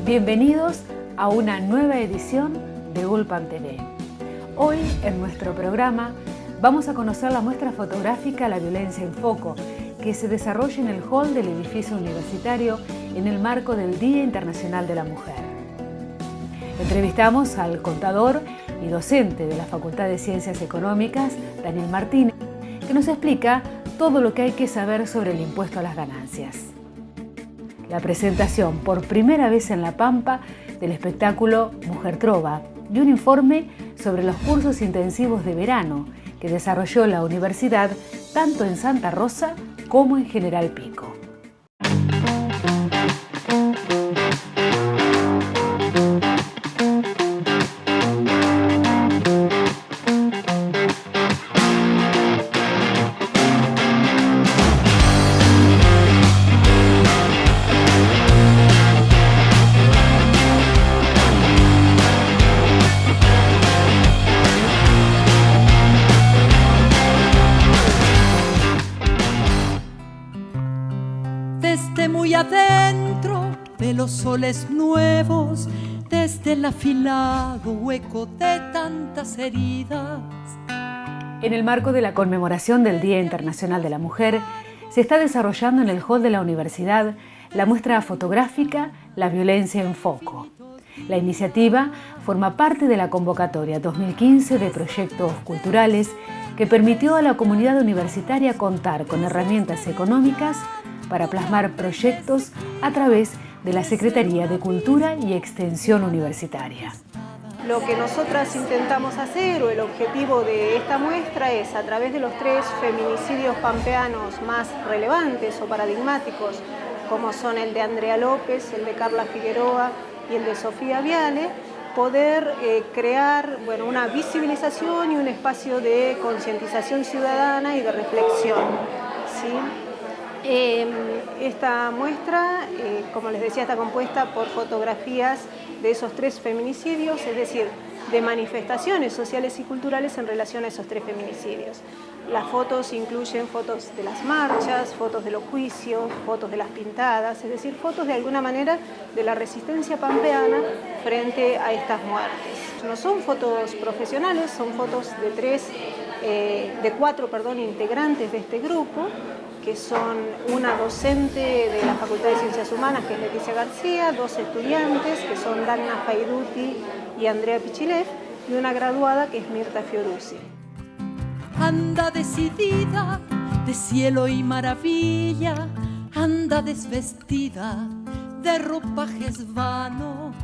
Bienvenidos a una nueva edición de Ulpan TV. Hoy en nuestro programa vamos a conocer la muestra fotográfica La violencia en foco, que se desarrolla en el hall del edificio universitario en el marco del Día Internacional de la Mujer. Entrevistamos al contador y docente de la Facultad de Ciencias Económicas, Daniel Martínez, que nos explica todo lo que hay que saber sobre el impuesto a las ganancias. La presentación por primera vez en La Pampa del espectáculo Mujer Trova y un informe sobre los cursos intensivos de verano que desarrolló la universidad tanto en Santa Rosa como en General Pico. Desde muy adentro de los soles nuevos, desde el afilado hueco de tantas heridas. En el marco de la conmemoración del Día Internacional de la Mujer, se está desarrollando en el hall de la universidad la muestra fotográfica La violencia en foco. La iniciativa forma parte de la convocatoria 2015 de proyectos culturales que permitió a la comunidad universitaria contar con herramientas económicas para plasmar proyectos a través de la Secretaría de Cultura y Extensión Universitaria. Lo que nosotras intentamos hacer, o el objetivo de esta muestra, es a través de los 3 feminicidios pampeanos más relevantes o paradigmáticos, como son el de Andrea López, el de Carla Figueroa y el de Sofía Viale, poder crear una visibilización y un espacio de concientización ciudadana y de reflexión, ¿sí? Esta muestra, como les decía, está compuesta por fotografías de esos 3 feminicidios, es decir, de manifestaciones sociales y culturales en relación a esos 3 feminicidios. Las fotos incluyen fotos de las marchas, fotos de los juicios, fotos de las pintadas, es decir, fotos de alguna manera de la resistencia pampeana frente a estas muertes. No son fotos profesionales, son fotos de 4 integrantes de este grupo, que son una docente de la Facultad de Ciencias Humanas, que es Leticia García, 2 estudiantes, que son Dagna Faiduti y Andrea Pichilev, y una graduada, que es Mirta Fiorucci. Anda decidida de cielo y maravilla, anda desvestida de ropajes vanos.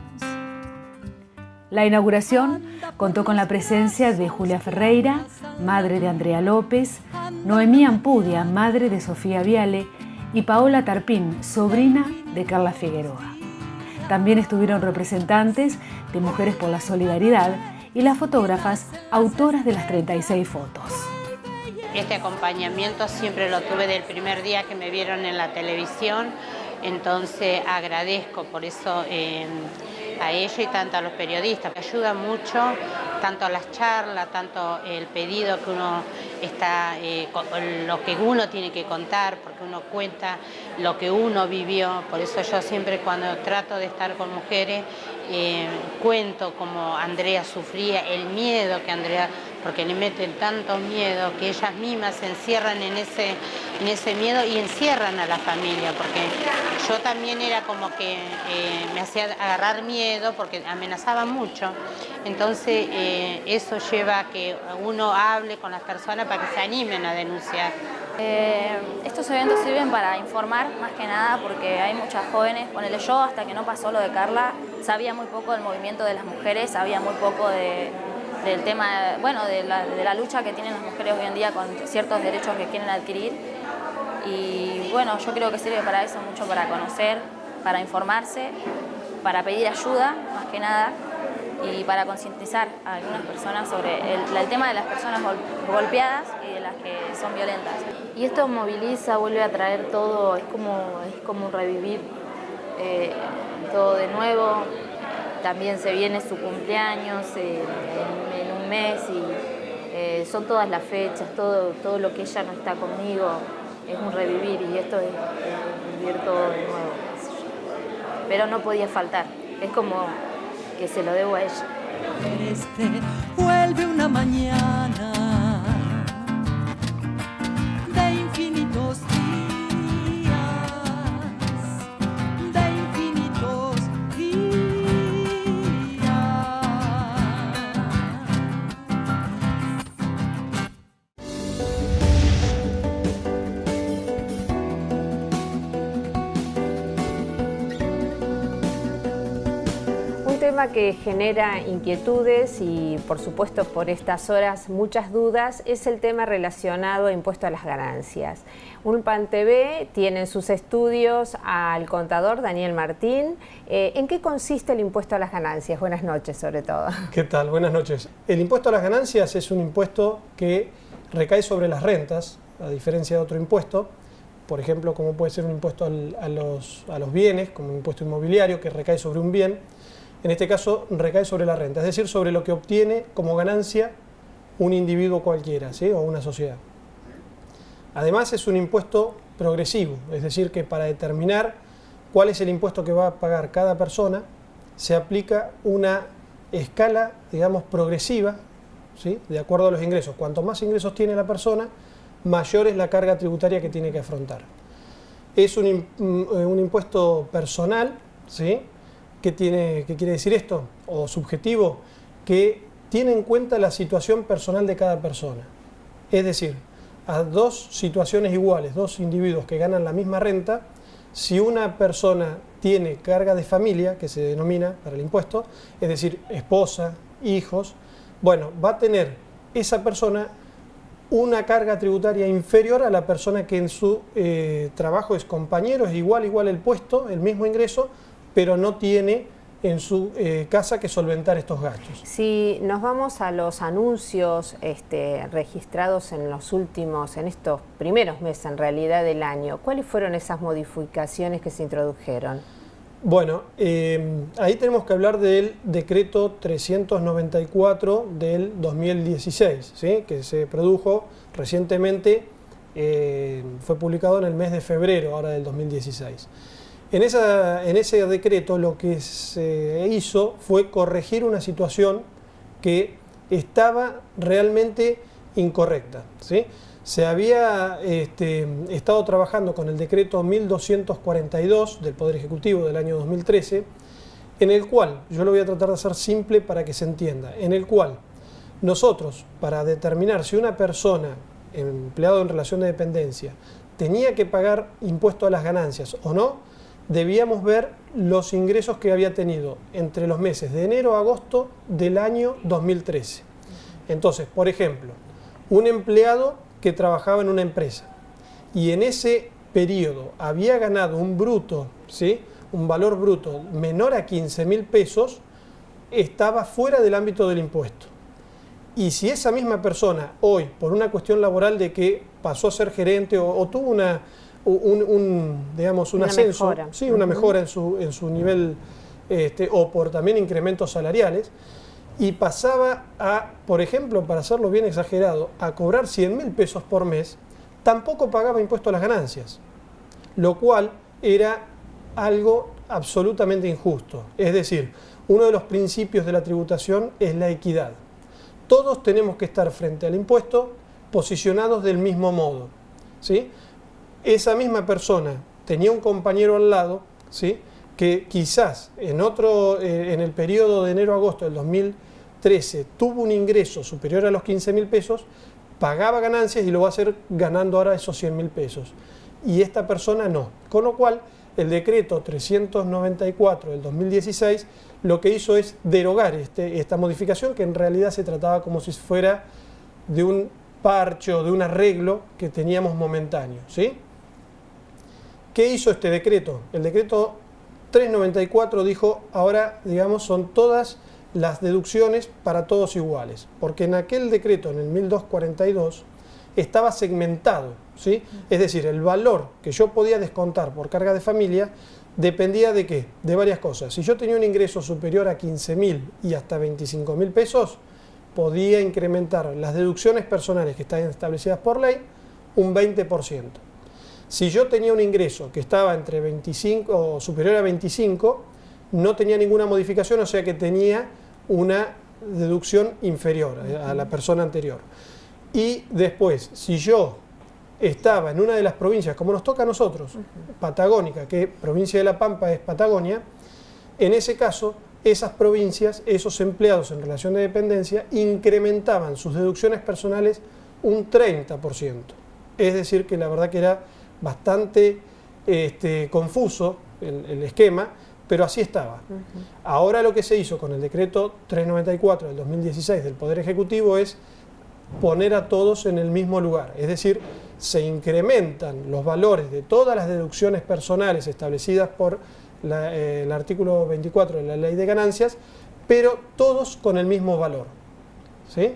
La inauguración contó con la presencia de Julia Ferreira, madre de Andrea López, Noemí Ampudia, madre de Sofía Viale, y Paola Tarpín, sobrina de Carla Figueroa. También estuvieron representantes de Mujeres por la Solidaridad y las fotógrafas autoras de las 36 fotos. Este acompañamiento siempre lo tuve del primer día que me vieron en la televisión, entonces agradezco por eso a ella y tanto a los periodistas. Me ayuda mucho, tanto las charlas, tanto el pedido que uno está, lo que uno tiene que contar, porque uno cuenta lo que uno vivió. Por eso yo siempre, cuando trato de estar con mujeres, cuento cómo Andrea sufría, el miedo que Andrea, porque le meten tanto miedo que ellas mismas se encierran en ese miedo y encierran a la familia, porque yo también era como que me hacía agarrar miedo porque amenazaba mucho. Entonces eso lleva a que uno hable con las personas para que se animen a denunciar. Estos eventos sirven para informar más que nada, porque hay muchas jóvenes. Ponele, yo hasta que no pasó lo de Carla sabía muy poco del movimiento de las mujeres, sabía muy poco del tema, de la lucha que tienen las mujeres hoy en día con ciertos derechos que quieren adquirir. Y bueno, yo creo que sirve para eso, mucho para conocer, para informarse, para pedir ayuda más que nada, y para concientizar a algunas personas sobre el tema de las personas golpeadas y de las que son violentas. Y esto moviliza, vuelve a traer todo, es como revivir todo de nuevo. También se viene su cumpleaños en un mes y son todas las fechas, todo lo que ella no está conmigo, es un revivir, y esto es vivir todo de nuevo. Pero no podía faltar. Es como que se lo debo a ella. Vuelve una mañana de infinitos días, de infinitos días. Un tema que genera inquietudes y, por supuesto, por estas horas muchas dudas es el tema relacionado a impuesto a las ganancias. UNPAN TV tiene en sus estudios al contador Daniel Martín. ¿En qué consiste el impuesto a las ganancias? Buenas noches, sobre todo. ¿Qué tal? Buenas noches. El impuesto a las ganancias es un impuesto que recae sobre las rentas, a diferencia de otro impuesto. Por ejemplo, como puede ser un impuesto a los bienes, como un impuesto inmobiliario que recae sobre un bien. En este caso recae sobre la renta, es decir, sobre lo que obtiene como ganancia un individuo cualquiera, ¿sí? O una sociedad. Además es un impuesto progresivo, es decir, que para determinar cuál es el impuesto que va a pagar cada persona, se aplica una escala, digamos, progresiva, ¿sí? De acuerdo a los ingresos. Cuanto más ingresos tiene la persona, mayor es la carga tributaria que tiene que afrontar. Es un impuesto personal, ¿sí? ¿Qué quiere decir esto? O subjetivo, que tiene en cuenta la situación personal de cada persona. Es decir, a dos situaciones iguales, dos individuos que ganan la misma renta, si una persona tiene carga de familia, que se denomina para el impuesto, es decir, esposa, hijos, bueno, va a tener esa persona una carga tributaria inferior a la persona que en su trabajo es compañero, es igual el puesto, el mismo ingreso, pero no tiene en su casa que solventar estos gastos. Si nos vamos a los anuncios registrados en estos primeros meses en realidad del año, ¿cuáles fueron esas modificaciones que se introdujeron? Bueno, ahí tenemos que hablar del decreto 394 del 2016, ¿sí? Que se produjo recientemente, fue publicado en el mes de febrero ahora del 2016. En ese decreto lo que se hizo fue corregir una situación que estaba realmente incorrecta, ¿sí? Se había estado trabajando con el decreto 1242 del Poder Ejecutivo del año 2013, en el cual, yo lo voy a tratar de hacer simple para que se entienda, en el cual nosotros, para determinar si una persona, empleado en relación de dependencia, tenía que pagar impuesto a las ganancias o no, debíamos ver los ingresos que había tenido entre los meses de enero a agosto del año 2013. Entonces, por ejemplo, un empleado que trabajaba en una empresa y en ese periodo había ganado un bruto, ¿sí? Un valor bruto menor a 15.000 pesos, estaba fuera del ámbito del impuesto. Y si esa misma persona hoy, por una cuestión laboral de que pasó a ser gerente o tuvo un ascenso, mejora. Sí, una mejora en su nivel, o por también incrementos salariales, y pasaba a, por ejemplo, para hacerlo bien exagerado, a cobrar 100.000 pesos por mes, tampoco pagaba impuesto a las ganancias, lo cual era algo absolutamente injusto. Es decir, uno de los principios de la tributación es la equidad. Todos tenemos que estar frente al impuesto posicionados del mismo modo, ¿sí? Esa misma persona tenía un compañero al lado, ¿sí? Que quizás en el periodo de enero a agosto del 2013 tuvo un ingreso superior a los 15.000 pesos, pagaba ganancias y lo va a hacer ganando ahora esos 100.000 pesos. Y esta persona no. Con lo cual, el decreto 394 del 2016 lo que hizo es derogar esta modificación, que en realidad se trataba como si fuera de un parche o de un arreglo que teníamos momentáneo, ¿sí? ¿Qué hizo este decreto? El decreto 394 dijo, ahora, digamos, son todas las deducciones para todos iguales, porque en aquel decreto, en el 1242, estaba segmentado, ¿sí? Es decir, el valor que yo podía descontar por carga de familia dependía de ¿qué? De varias cosas. Si yo tenía un ingreso superior a 15.000 y hasta 25.000 pesos, podía incrementar las deducciones personales que están establecidas por ley un 20%. Si yo tenía un ingreso que estaba entre 25 o superior a 25, no tenía ninguna modificación, o sea que tenía una deducción inferior a la persona anterior. Y después, si yo estaba en una de las provincias, como nos toca a nosotros, patagónica, que provincia de La Pampa es Patagonia, en ese caso, esas provincias, esos empleados en relación de dependencia, incrementaban sus deducciones personales un 30%. Es decir, que la verdad que era bastante confuso el esquema, pero así estaba. Ahora lo que se hizo con el decreto 394 del 2016 del Poder Ejecutivo es poner a todos en el mismo lugar, es decir, se incrementan los valores de todas las deducciones personales establecidas por el artículo 24 de la Ley de Ganancias, pero todos con el mismo valor, ¿sí?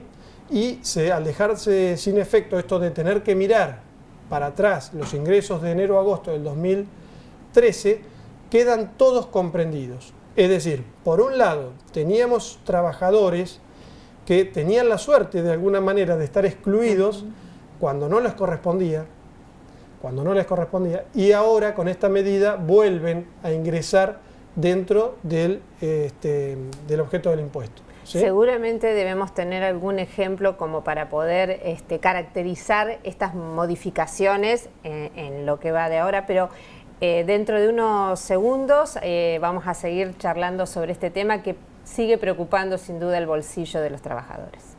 Y al dejarse sin efecto esto de tener que mirar para atrás los ingresos de enero a agosto del 2013, quedan todos comprendidos. Es decir, por un lado, teníamos trabajadores que tenían la suerte de alguna manera de estar excluidos cuando no les correspondía, y ahora con esta medida vuelven a ingresar dentro del objeto del impuesto. ¿Sí? Seguramente debemos tener algún ejemplo como para poder caracterizar estas modificaciones en lo que va de ahora, pero dentro de unos segundos vamos a seguir charlando sobre este tema que sigue preocupando sin duda el bolsillo de los trabajadores.